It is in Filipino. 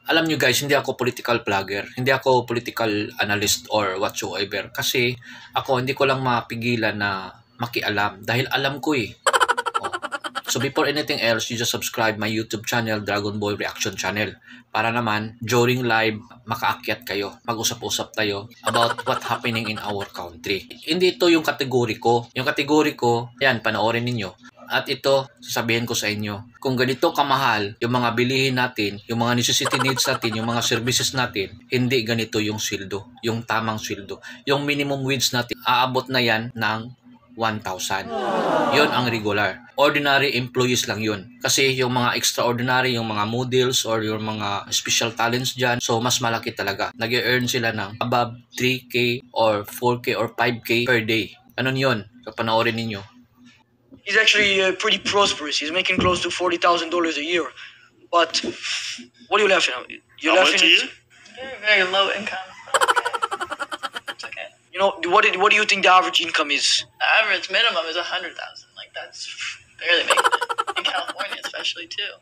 Alam nyo guys, hindi ako political vlogger, hindi ako political analyst or whatsoever. Kasi ako hindi ko lang mapigilan na makialam dahil alam ko eh. Oh. So before anything else, you just subscribe my YouTube channel, Dragon Ball Reaction Channel. Para naman, during live, makaakyat kayo. Mag-usap-usap tayo about what happening in our country. Hindi ito yung kategori ko. Yung kategori ko, yan, panoorin ninyo. At ito, sasabihin ko sa inyo, kung ganito kamahal yung mga bilihin natin, yung mga necessity needs natin, yung mga services natin, hindi ganito yung sweldo, yung tamang sweldo. Yung minimum wage natin, aabot na yan ng 1,000. Yun ang regular. Ordinary employees lang yun. Kasi yung mga extraordinary, yung mga models or yung mga special talents dyan, so mas malaki talaga. Nag-earn sila ng above 3K or 4K or 5K per day. Anon yun? So panoorin ninyo. He's actually pretty prosperous. He's making close to $40,000 a year. But what are you laughing at? You're How laughing much a year? Very, very low income. It's okay. You know, what do you think the average income is? The average minimum is 100,000. Like that's barely making it in California, especially too.